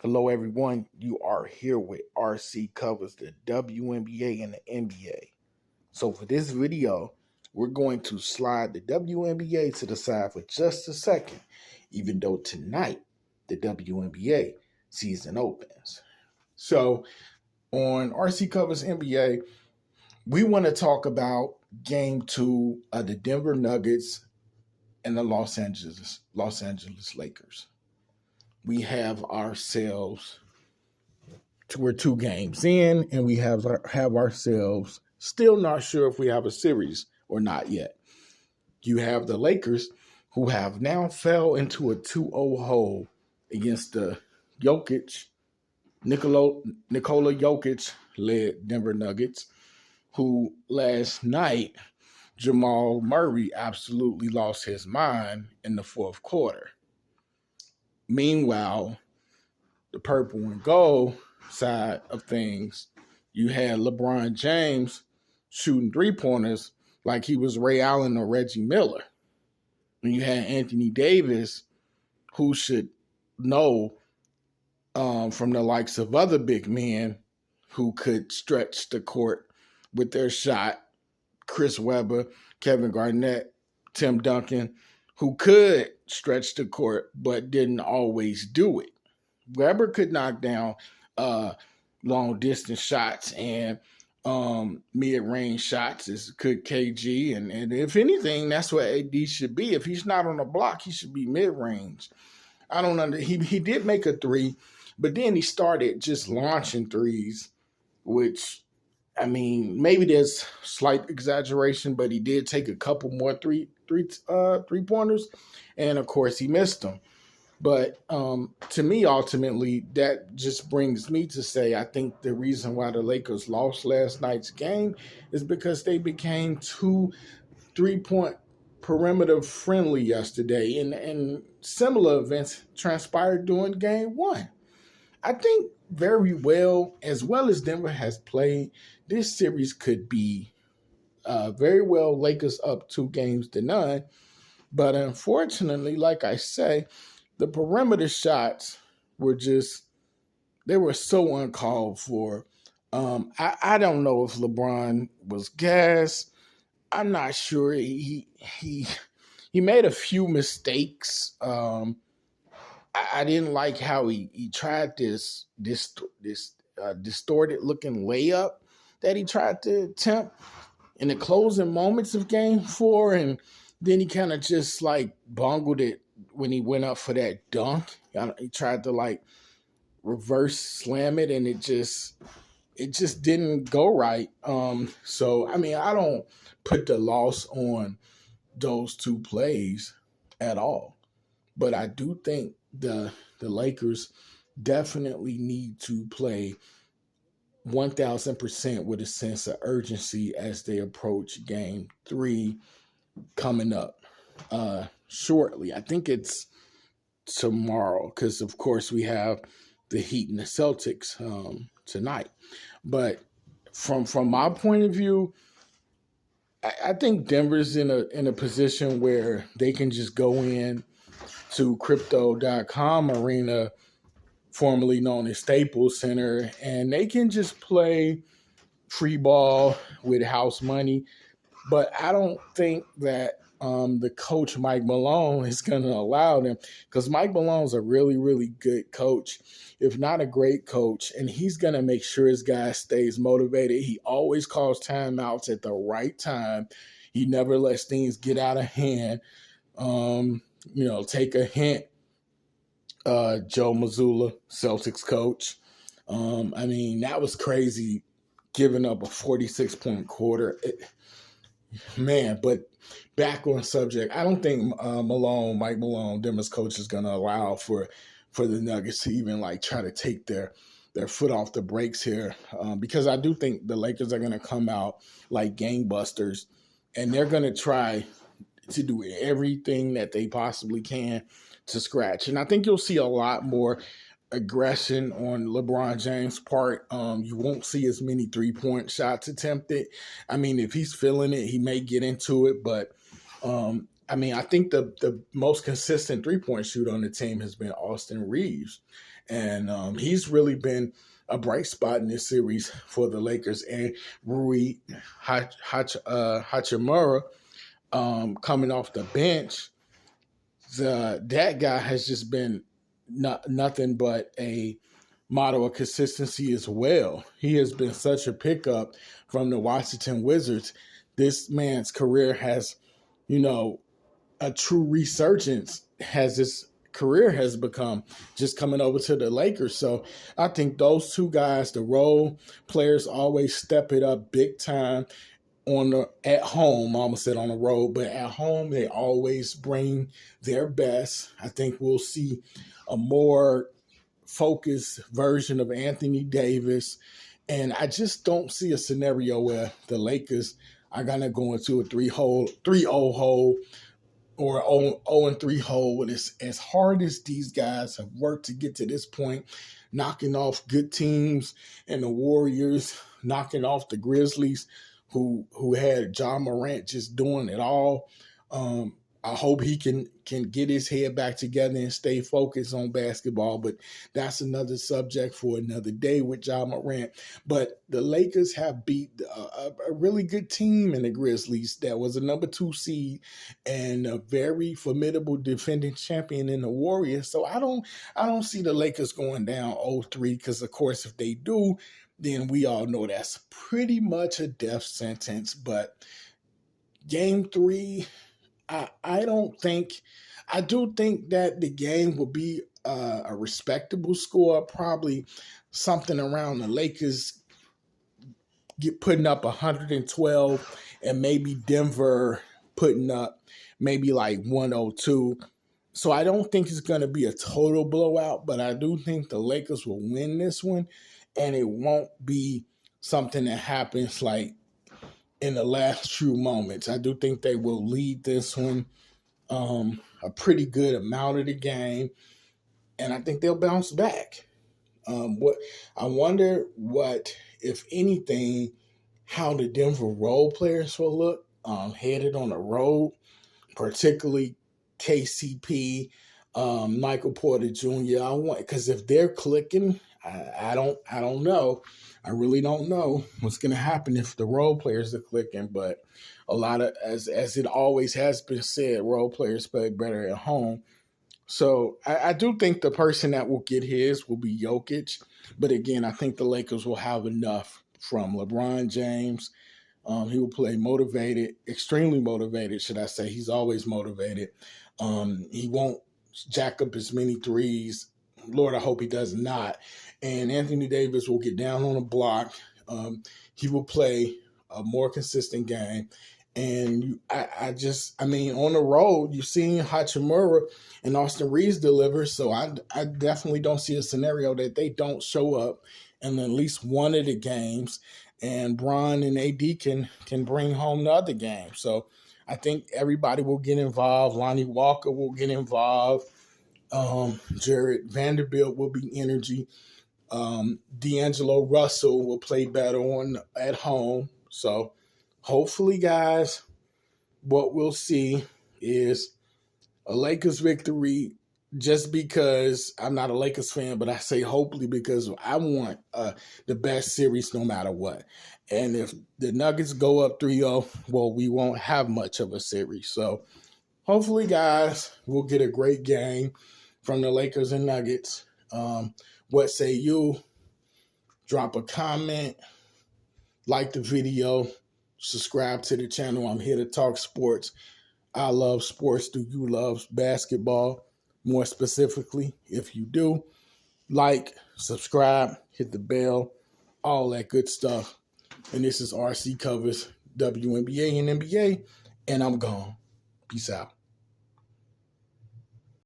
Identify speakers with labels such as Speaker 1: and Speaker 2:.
Speaker 1: Hello, everyone. You are here with RC Covers the WNBA and the NBA. So, for this video, we're going to slide the WNBA to the side for just a second, even though tonight the WNBA season opens. So, on RC Covers NBA, we want to talk about game two of the Denver Nuggets and the Los Angeles Lakers. We have ourselves, we're 2 games in, and we have ourselves still not sure if we have a series or not yet. You have the Lakers, who have now fell into a 2-0 hole against the Nikola Jokic led Denver Nuggets, who last night Jamal Murray absolutely lost his mind in the fourth quarter. Meanwhile, the purple and gold side of things, you had LeBron James shooting 3-pointers like he was Ray Allen or Reggie Miller. And you had Anthony Davis, who should know from the likes of other big men who could stretch the court with their shot, Chris Webber, Kevin Garnett, Tim Duncan, who could stretch the court but didn't always do it. Webber could knock down long distance shots and mid-range shots, as could KG. And if anything, that's what AD should be. If he's not on the block, he should be mid-range. I don't know. He did make a three, but then he started just launching threes, which, I mean, maybe there's slight exaggeration, but he did take a couple more three-pointers, and of course he missed them. But to me, ultimately, that just brings me to say I think the reason why the Lakers lost last night's game is because they became too three-point perimeter friendly yesterday, and similar events transpired during game one. I think very well as Denver has played, this series could be very well Lakers up 2-0. But unfortunately, like I say, the perimeter shots were they were so uncalled for. I don't know if LeBron was gassed. I'm not sure. He made a few mistakes. I didn't like how he tried this distorted looking layup that he tried to attempt in the closing moments of game 4, and then he kind of just like bungled it when he went up for that dunk. He tried to like reverse slam it, and it just didn't go right. So I mean, I don't put the loss on those 2 plays at all, but I do think the Lakers definitely need to play 1,000% with a sense of urgency as they approach game 3 coming up shortly. I think it's tomorrow because, of course, we have the Heat and the Celtics tonight. But from my point of view, I think Denver's in a position where they can just go in to Crypto.com Arena, formerly known as Staples Center, and they can just play free ball with house money. But I don't think that the coach, Mike Malone, is going to allow them, because Mike Malone's a really, really good coach, if not a great coach, and he's going to make sure his guy stays motivated. He always calls timeouts at the right time. He never lets things get out of hand. Take a hint, Joe Mazzulla, Celtics coach. I mean, that was crazy, giving up a 46-point quarter. But back on subject, I don't think Mike Malone, Denver's coach, is going to allow for the Nuggets to even like try to take their foot off the brakes here, because I do think the Lakers are going to come out like gangbusters, and they're going to try to do everything that they possibly can to scratch. And I think you'll see a lot more aggression on LeBron James' part. You won't see as many 3-point shots attempted. I mean, if he's feeling it, he may get into it, but I mean, I think the most consistent 3-point shooter on the team has been Austin Reeves, and he's really been a bright spot in this series for the Lakers. And Rui Hachimura, coming off the bench, that guy has just been nothing but a model of consistency as well. He has been such a pickup from the Washington Wizards. This man's career has, you know, a true resurgence has his career has become just coming over to the Lakers. So I think those two guys, the role players, always step it up big time at home. I almost said on the road, but at home they always bring their best. I think we'll see a more focused version of Anthony Davis, and I just don't see a scenario where the Lakers are gonna go into a 3-0 hole or 0-3 hole. When it's as hard as these guys have worked to get to this point, knocking off good teams and the Warriors, knocking off the Grizzlies, who had Ja Morant just doing it all. I hope he can get his head back together and stay focused on basketball, but that's another subject for another day with Ja Morant. But the Lakers have beat a really good team in the Grizzlies that was a number 2 seed and a very formidable defending champion in the Warriors. So I don't see the Lakers going down 0-3, because of course if they do, then we all know that's pretty much a death sentence. But game 3, I do think that the game will be a respectable score, probably something around the Lakers putting up 112 and maybe Denver putting up maybe like 102. So I don't think it's going to be a total blowout, but I do think the Lakers will win this one, and it won't be something that happens like in the last few moments. I do think they will lead this one a pretty good amount of the game, and I think they'll bounce back. What I wonder, what if anything, how the Denver role players will look headed on the road, particularly KCP, Michael Porter Jr. Because if they're clicking, I don't know. I really don't know what's going to happen if the role players are clicking. But a lot of, as it always has been said, role players play better at home. So I do think the person that will get his will be Jokic. But again, I think the Lakers will have enough from LeBron James. He will play motivated, extremely motivated, should I say. He's always motivated. He won't jack up as many threes. Lord, I hope he does not. And Anthony Davis will get down on the block. He will play a more consistent game. And I mean, on the road, you've seen Hachimura and Austin Reeves deliver. So I definitely don't see a scenario that they don't show up in at least one of the games, and Bron and AD can bring home the other game. So I think everybody will get involved. Lonnie Walker will get involved. Jared Vanderbilt will be energy. D'Angelo Russell will play better at home. So hopefully, guys, what we'll see is a Lakers victory, just because I'm not a Lakers fan, but I say hopefully because I want the best series no matter what. And if the Nuggets go up 3-0, well, we won't have much of a series. So hopefully, guys, we'll get a great game from the Lakers and Nuggets. What say you? Drop a comment, like the video, subscribe to the channel. I'm here to talk sports. I love sports. Do you love basketball? More specifically, if you do, like, subscribe, hit the bell, all that good stuff. And this is RC Covers WNBA and NBA, and I'm gone. Peace out.